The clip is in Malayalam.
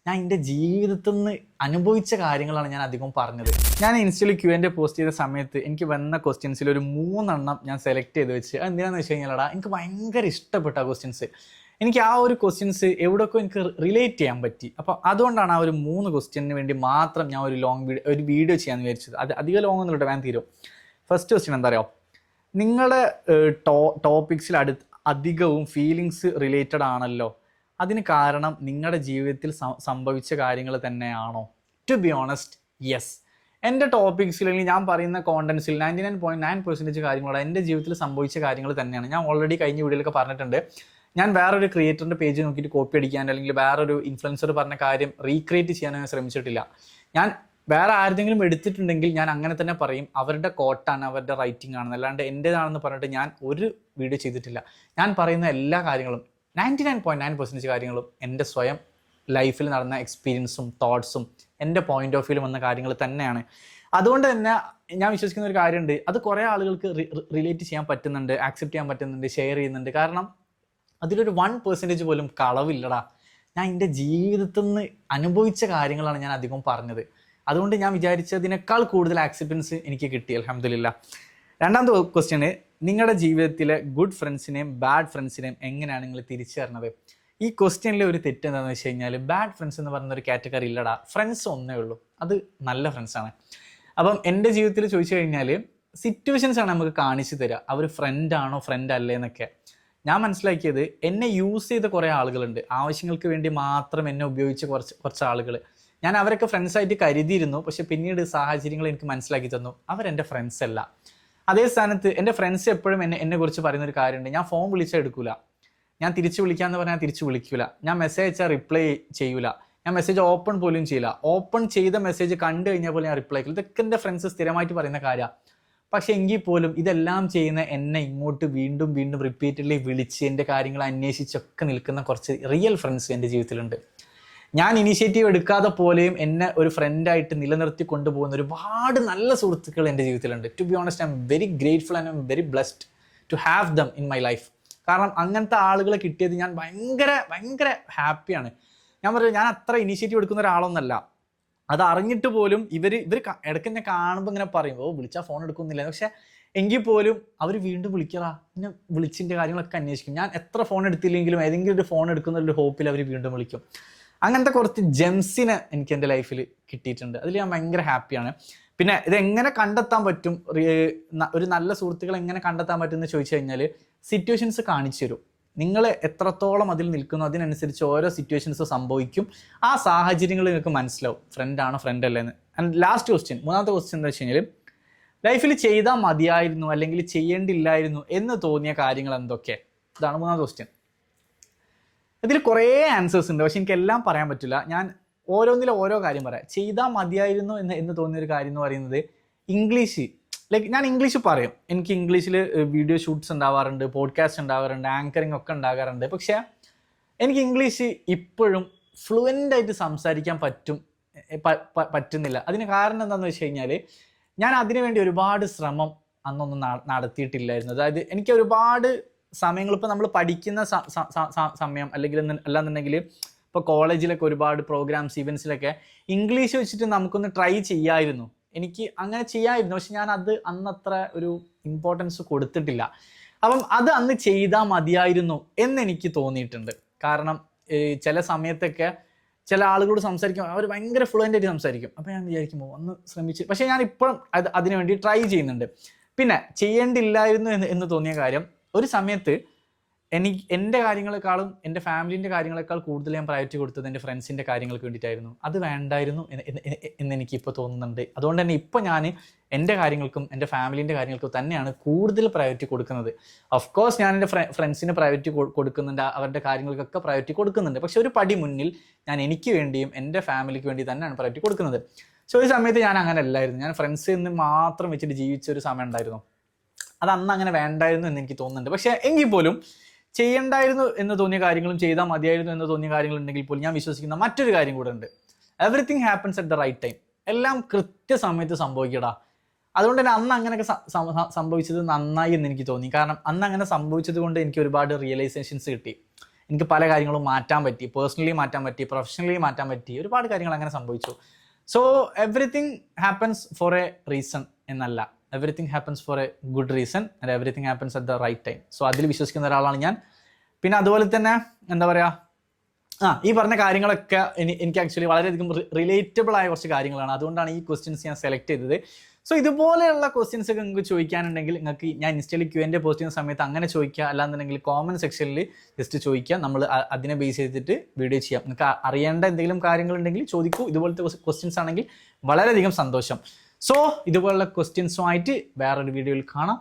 ഞാൻ എൻ്റെ ജീവിതത്തിൽ നിന്ന് അനുഭവിച്ച കാര്യങ്ങളാണ് ഞാൻ അധികം പറഞ്ഞത്. ഞാൻ ഇൻസ്റ്റയിൽ Q&A പോസ്റ്റ് ചെയ്ത സമയത്ത് എനിക്ക് വന്ന ക്വസ്റ്റ്യൻസിൽ ഒരു 3 ഞാൻ സെലക്ട് ചെയ്ത് വെച്ച്. അത് എന്തിനാണെന്ന് വെച്ച് കഴിഞ്ഞാൽ എനിക്ക് ഭയങ്കര ഇഷ്ടപ്പെട്ട ക്വസ്റ്റ്യൻസ്. എനിക്ക് ആ ഒരു ക്വസ്റ്റ്യൻസ് എവിടെയൊക്കെ എനിക്ക് റിലേറ്റ് ചെയ്യാൻ പറ്റി. അപ്പോൾ അതുകൊണ്ടാണ് ആ ഒരു 3 ക്വസ്റ്റ്യന് വേണ്ടി മാത്രം ഞാൻ ഒരു വീഡിയോ ചെയ്യാമെന്ന് വിചാരിച്ചത്. അത് അധികം ലോങ് ഒന്നുമില്ല, വേഗം തീരും. ഫസ്റ്റ് ക്വസ്റ്റ്യൻ എന്താ പറയുക, നിങ്ങളുടെ ടോപ്പിക്സിൽ അധികവും ഫീലിങ്സ് റിലേറ്റഡ് ആണല്ലോ, അതിന് കാരണം നിങ്ങളുടെ ജീവിതത്തിൽ സംഭവിച്ച കാര്യങ്ങൾ തന്നെയാണോ? To be honest, yes. എൻ്റെ ടോപ്പിക്സിൽ അല്ലെങ്കിൽ ഞാൻ പറയുന്ന കോണ്ടൻസിൽ 99.9% കാര്യങ്ങളോട് എൻ്റെ ജീവിതത്തിൽ സംഭവിച്ച കാര്യങ്ങൾ തന്നെയാണ്. ഞാൻ ഓൾറെഡി കഴിഞ്ഞ വീഡിയോയിലൊക്കെ പറഞ്ഞിട്ടുണ്ട്. ഞാൻ വേറൊരു ക്രിയേറ്ററിൻ്റെ പേജ് നോക്കിയിട്ട് കോപ്പി അടിക്കാൻ അല്ലെങ്കിൽ വേറൊരു ഇൻഫ്ലുവൻസർ പറഞ്ഞ കാര്യം റീക്രിയേറ്റ് ചെയ്യാനോ ഞാൻ ശ്രമിച്ചിട്ടില്ല. ഞാൻ വേറെ ആരുടെങ്കിലും എടുത്തിട്ടുണ്ടെങ്കിൽ ഞാൻ അങ്ങനെ തന്നെ പറയും, അവരുടെ കോട്ടാണ്, അവരുടെ റൈറ്റിംഗ് ആണെന്ന്, അല്ലാണ്ട് എൻ്റേതാണെന്ന് പറഞ്ഞിട്ട് ഞാൻ ഒരു വീഡിയോ ചെയ്തിട്ടില്ല. ഞാൻ പറയുന്ന എല്ലാ കാര്യങ്ങളും 99.9% കാര്യങ്ങളും എൻ്റെ സ്വയം ലൈഫിൽ നടന്ന എക്സ്പീരിയൻസും തോട്ട്സും എൻ്റെ പോയിന്റ് ഓഫ് വ്യൂവിൽ വന്ന കാര്യങ്ങൾ തന്നെയാണ്. അതുകൊണ്ട് തന്നെ ഞാൻ വിശ്വസിക്കുന്ന ഒരു കാര്യമുണ്ട്, അത് കുറേ ആളുകൾക്ക് റിലേറ്റ് ചെയ്യാൻ പറ്റുന്നുണ്ട്, ആക്സെപ്റ്റ് ചെയ്യാൻ പറ്റുന്നുണ്ട്, ഷെയർ ചെയ്യുന്നുണ്ട്. കാരണം അതിലൊരു 1% പോലും കളവില്ലടാ. ഞാൻ എൻ്റെ ജീവിതത്തിൽ നിന്ന് അനുഭവിച്ച കാര്യങ്ങളാണ് ഞാൻ അധികം പറഞ്ഞത്. അതുകൊണ്ട് ഞാൻ വിചാരിച്ചതിനേക്കാൾ കൂടുതൽ ആക്സെപ്റ്റൻസ് എനിക്ക് കിട്ടി, അൽഹംദുലില്ലാ. രണ്ടാമത്തെ ക്വസ്റ്റ്യന്, നിങ്ങളുടെ ജീവിതത്തിലെ ഗുഡ് ഫ്രണ്ട്സിനെയും ബാഡ് ഫ്രണ്ട്സിനെയും എങ്ങനെയാണ് നിങ്ങൾ തിരിച്ചറിഞ്ഞത്? ഈ ക്വസ്റ്റ്യനിലെ ഒരു തെറ്റ് എന്താണെന്ന് വെച്ച് കഴിഞ്ഞാൽ, ബാഡ് ഫ്രണ്ട്സ് എന്ന് പറയുന്ന ഒരു കാറ്റഗറി ഇല്ലടാ. ഫ്രണ്ട്സ് ഒന്നേ ഉള്ളൂ, അത് നല്ല ഫ്രണ്ട്സാണ്. അപ്പം എൻ്റെ ജീവിതത്തിൽ ചോദിച്ചു കഴിഞ്ഞാൽ സിറ്റുവേഷൻസ് ആണ് നമുക്ക് കാണിച്ചു തരിക, അവർ ഫ്രണ്ടാണോ ഫ്രണ്ട് അല്ലേ എന്നൊക്കെ. ഞാൻ മനസ്സിലാക്കിയത്, എന്നെ യൂസ് ചെയ്ത കുറേ ആളുകളുണ്ട്, ആവശ്യങ്ങൾക്ക് വേണ്ടി മാത്രം എന്നെ ഉപയോഗിച്ച കുറച്ച് ആളുകൾ. ഞാൻ അവരൊക്കെ ഫ്രണ്ട്സായിട്ട് കരുതിയിരുന്നു. പക്ഷെ പിന്നീട് സാഹചര്യങ്ങൾ എനിക്ക് മനസ്സിലാക്കി തന്നു അവരെൻ്റെ ഫ്രണ്ട്സ് അല്ല. അതേ സ്ഥാനത്ത് എൻ്റെ ഫ്രണ്ട്സ് എപ്പോഴും എന്നെ കുറിച്ച് പറയുന്നൊരു കാര്യമുണ്ട്, ഞാൻ ഫോൺ വിളിച്ചാൽ എടുക്കൂല, ഞാൻ തിരിച്ച് വിളിക്കാമെന്ന് പറഞ്ഞാൽ തിരിച്ച് വിളിക്കൂല, ഞാൻ മെസ്സേജ് അയച്ചാൽ റിപ്ലൈ ചെയ്യൂല, ഞാൻ മെസ്സേജ് ഓപ്പൺ പോലും ചെയ്യില്ല, ഓപ്പൺ ചെയ്ത മെസ്സേജ് കണ്ടു കഴിഞ്ഞാൽ പോലും ഞാൻ റിപ്ലൈ ചെയ്യില്ല. ഇതൊക്കെ എൻ്റെ ഫ്രണ്ട്സ് സ്ഥിരമായിട്ട് പറയുന്ന കാര്യമാണ്. പക്ഷെ എങ്കിൽ പോലും ഇതെല്ലാം ചെയ്യുന്ന എന്നെ ഇങ്ങോട്ട് വീണ്ടും വീണ്ടും റിപ്പീറ്റഡ്ലി വിളിച്ച് എൻ്റെ കാര്യങ്ങൾ അന്വേഷിച്ചൊക്കെ നിൽക്കുന്ന കുറച്ച് റിയൽ ഫ്രണ്ട്സ് എൻ്റെ ജീവിതത്തിലുണ്ട്. ഞാൻ ഇനീഷ്യേറ്റീവ് എടുക്കാതെ പോലെയും എന്നെ ഒരു ഫ്രണ്ടായിട്ട് നിലനിർത്തി കൊണ്ടുപോകുന്ന ഒരുപാട് നല്ല സുഹൃത്തുക്കൾ എൻ്റെ ജീവിതത്തിലുണ്ട്. To be honest, I am very grateful and I am very blessed to have them in my life. കാരണം അങ്ങനത്തെ ആളുകളെ കിട്ടിയത് ഞാൻ ഭയങ്കര ഭയങ്കര ഹാപ്പിയാണ്. ഞാൻ പറയുന്നത്, ഞാൻ അത്ര ഇനീഷ്യേറ്റീവ് എടുക്കുന്ന ഒരാളൊന്നല്ല. അത് അറിഞ്ഞിട്ട് പോലും ഇവർ ഇടയ്ക്ക് എന്നെ കാണുമ്പോൾ ഇങ്ങനെ പറയും, ഓ വിളിച്ചാൽ ഫോൺ എടുക്കുന്നില്ല. പക്ഷെ എങ്കിൽ പോലും അവർ വീണ്ടും വിളിക്കറാ, പിന്നെ വിളിച്ചിൻ്റെ കാര്യങ്ങളൊക്കെ അന്വേഷിക്കും. ഞാൻ എത്ര ഫോൺ എടുത്തില്ലെങ്കിലും ഏതെങ്കിലും ഒരു ഫോൺ എടുക്കുന്ന ഒരു ഹോപ്പിൽ അവർ വീണ്ടും വിളിക്കും. അങ്ങനത്തെ കുറച്ച് ജെംസിനെ എനിക്ക് എൻ്റെ ലൈഫിൽ കിട്ടിയിട്ടുണ്ട്. അതിൽ ഞാൻ ഭയങ്കര ഹാപ്പിയാണ്. പിന്നെ ഇതെങ്ങനെ കണ്ടെത്താൻ പറ്റും, ഒരു നല്ല സുഹൃത്തുക്കളെ എങ്ങനെ കണ്ടെത്താൻ പറ്റും എന്ന് ചോദിച്ചു കഴിഞ്ഞാൽ, സിറ്റുവേഷൻസ് കാണിച്ചു തരും. നിങ്ങൾ എത്രത്തോളം അതിൽ നിൽക്കുന്നു അതിനനുസരിച്ച് ഓരോ സിറ്റുവേഷൻസ് സംഭവിക്കും. ആ സാഹചര്യങ്ങൾ നിങ്ങൾക്ക് മനസ്സിലാവും ഫ്രണ്ടാണോ ഫ്രണ്ട് അല്ലേന്ന്. ആൻഡ് ലാസ്റ്റ് ക്വസ്റ്റ്യൻ, മൂന്നാമത്തെ ക്വസ്റ്റ്യൻ എന്താ വെച്ച് കഴിഞ്ഞാൽ, ലൈഫിൽ ചെയ്താൽ മതിയായിരുന്നു അല്ലെങ്കിൽ ചെയ്യേണ്ടില്ലായിരുന്നു എന്ന് തോന്നിയ കാര്യങ്ങൾ എന്തൊക്കെ? ഇതാണ് മൂന്നാമത്തെ ക്വസ്റ്റ്യൻ. ഇതിൽ കുറേ ആൻസേഴ്സ് ഉണ്ട്, പക്ഷെ എനിക്കെല്ലാം പറയാൻ പറ്റില്ല. ഞാൻ ഓരോന്നിലും ഓരോ കാര്യം പറയാം. ചെയ്താൽ മതിയായിരുന്നു എന്ന് തോന്നിയൊരു കാര്യം എന്ന് പറയുന്നത്, ഇംഗ്ലീഷ്. ലൈക്ക് ഞാൻ ഇംഗ്ലീഷ് പറയും, എനിക്ക് ഇംഗ്ലീഷിൽ വീഡിയോ ഷൂട്ട്സ് ഉണ്ടാവാറുണ്ട്, പോഡ്കാസ്റ്റ് ഉണ്ടാവാറുണ്ട്, ആങ്കറിങ് ഒക്കെ ഉണ്ടാകാറുണ്ട്. പക്ഷേ എനിക്ക് ഇംഗ്ലീഷ് ഇപ്പോഴും ഫ്ലുവൻ്റായിട്ട് സംസാരിക്കാൻ പറ്റുന്നില്ല. അതിന് കാരണം എന്താണെന്ന് വെച്ച് കഴിഞ്ഞാൽ, ഞാൻ അതിനുവേണ്ടി ഒരുപാട് ശ്രമം അന്നൊന്നും നടത്തിയിട്ടില്ലായിരുന്നു. അതായത് എനിക്ക് ഒരുപാട് സമയങ്ങൾ, ഇപ്പോൾ നമ്മൾ പഠിക്കുന്ന സമയം അല്ലെങ്കിൽ അല്ലാന്നുണ്ടെങ്കിൽ ഇപ്പോൾ കോളേജിലൊക്കെ ഒരുപാട് പ്രോഗ്രാംസ് ഇവൻസിലൊക്കെ ഇംഗ്ലീഷ് വെച്ചിട്ട് നമുക്കൊന്ന് ട്രൈ ചെയ്യാമായിരുന്നു. എനിക്ക് അങ്ങനെ ചെയ്യാമായിരുന്നു. പക്ഷെ ഞാൻ അന്നത്ര ഒരു ഇമ്പോർട്ടൻസ് കൊടുത്തിട്ടില്ല. അപ്പം അത് അന്ന് ചെയ്താൽ മതിയായിരുന്നു എന്നെനിക്ക് തോന്നിയിട്ടുണ്ട്. കാരണം ചില സമയത്തൊക്കെ ചില ആളുകളോട് സംസാരിക്കും, അവർ ഭയങ്കര ഫ്ലുവൻ്റായിട്ട് സംസാരിക്കും. അപ്പോൾ ഞാൻ വിചാരിക്കുമ്പോൾ ഒന്ന് ശ്രമിച്ച്, പക്ഷേ ഞാൻ ഇപ്പോഴും അതിനുവേണ്ടി ട്രൈ ചെയ്യുന്നുണ്ട്. പിന്നെ ചെയ്യേണ്ടില്ലായിരുന്നു എന്ന് തോന്നിയ കാര്യം, ഒരു സമയത്ത് എൻ്റെ കാര്യങ്ങളെക്കാളും എൻ്റെ ഫാമിലീൻ്റെ കാര്യങ്ങളെക്കാൾ കൂടുതൽ ഞാൻ പ്രയോറിറ്റി കൊടുത്തത് എൻ്റെ ഫ്രണ്ട്സിൻ്റെ കാര്യങ്ങൾക്ക് വേണ്ടിയിട്ടായിരുന്നു. അത് വേണ്ടായിരുന്നു എന്നെനിക്കിപ്പോൾ തോന്നുന്നുണ്ട്. അതുകൊണ്ട് തന്നെ ഇപ്പോൾ ഞാൻ എൻ്റെ കാര്യങ്ങൾക്കും എൻ്റെ ഫാമിലീൻ്റെ കാര്യങ്ങൾക്കും തന്നെയാണ് കൂടുതൽ പ്രയോറിറ്റി കൊടുക്കുന്നത്. ഓഫ് കോഴ്സ് ഞാൻ എൻ്റെ ഫ്രണ്ട്സിന് പ്രയോറിറ്റി കൊടുക്കുന്നുണ്ട്, അവരുടെ കാര്യങ്ങൾക്കൊക്കെ പ്രയോറിറ്റി കൊടുക്കുന്നുണ്ട്. പക്ഷെ ഒരു പടി മുന്നിൽ ഞാൻ എനിക്ക് വേണ്ടിയും എൻ്റെ ഫാമിലിക്ക് വേണ്ടി തന്നെയാണ് പ്രയോറിറ്റി കൊടുക്കുന്നത്. സോ ഈ സമയത്ത് ഞാൻ അങ്ങനെ അല്ലായിരുന്നു. ഞാൻ ഫ്രണ്ട്സിൽ നിന്ന് മാത്രം വെച്ചിട്ട് ജീവിച്ച ഒരു സമയം ഉണ്ടായിരുന്നു. അത് അന്ന് അങ്ങനെ വേണ്ടായിരുന്നു എന്ന് എനിക്ക് തോന്നുന്നുണ്ട്. പക്ഷേ എങ്കിൽ പോലും ചെയ്യണ്ടായിരുന്നു എന്ന് തോന്നിയ കാര്യങ്ങളും ചെയ്താൽ മതിയായിരുന്നു എന്ന് തോന്നിയ കാര്യങ്ങളുണ്ടെങ്കിൽ പോലും ഞാൻ വിശ്വസിക്കുന്ന മറ്റൊരു കാര്യം കൂടെ ഉണ്ട്. Everything happens at the right time. എല്ലാം കൃത്യസമയത്ത് സംഭവിക്കടാ. അതുകൊണ്ട് തന്നെ അന്ന് അങ്ങനെയൊക്കെ സംഭവിച്ചത് നന്നായി എന്ന് എനിക്ക് തോന്നി. കാരണം അന്ന് അങ്ങനെ സംഭവിച്ചത് കൊണ്ട് എനിക്ക് ഒരുപാട് റിയലൈസേഷൻസ് കിട്ടി. എനിക്ക് പല കാര്യങ്ങളും മാറ്റാൻ പറ്റി, പേഴ്സണലി മാറ്റാൻ പറ്റി, പ്രൊഫഷണലി മാറ്റാൻ പറ്റി, ഒരുപാട് കാര്യങ്ങൾ അങ്ങനെ സംഭവിച്ചു. So everything happens for a reason എന്നല്ല, everything happens for a good reason and everything happens at the right time. So അതിൽ വിശ്വസിക്കുന്ന ഒരാളാണ് ഞാൻ. പിന്നെ അതുപോലെ തന്നെ എന്താ പറയുക, ഈ പറഞ്ഞ കാര്യങ്ങളൊക്കെ എനിക്ക് ആക്ച്വലി വളരെയധികം റിലേറ്റബിൾ ആയ കുറച്ച് കാര്യങ്ങളാണ്. അതുകൊണ്ടാണ് ഈ ക്വസ്റ്റ്യൻസ് ഞാൻ സെലക്ട് ചെയ്തത്. സോ ഇതുപോലെയുള്ള ക്വസ്റ്റ്യൻസ് ഒക്കെ നിങ്ങൾക്ക് ചോദിക്കാനുണ്ടെങ്കിൽ നിങ്ങൾക്ക് ഞാൻ ഇൻസ്റ്റയിൽ Q&A പോസ്റ്റ് ചെയ്യുന്ന സമയത്ത് അങ്ങനെ ചോദിക്കുക, അല്ലാന്നുണ്ടെങ്കിൽ കോമൻറ്റ് സെക്ഷനിൽ ജസ്റ്റ് ചോദിക്കുക. നമ്മൾ അതിനെ ബേസ് ചെയ്തിട്ട് വീഡിയോ ചെയ്യാം. നിങ്ങൾക്ക് അറിയേണ്ട എന്തെങ്കിലും കാര്യങ്ങളുണ്ടെങ്കിൽ ചോദിക്കൂ. ഇതുപോലത്തെ ക്വസ്റ്റ്യൻസ് ആണെങ്കിൽ വളരെയധികം സന്തോഷം. സോ ഇതുപോലുള്ള ക്വസ്റ്റ്യൻസുമായിട്ട് വേറൊരു വീഡിയോയിൽ കാണാം.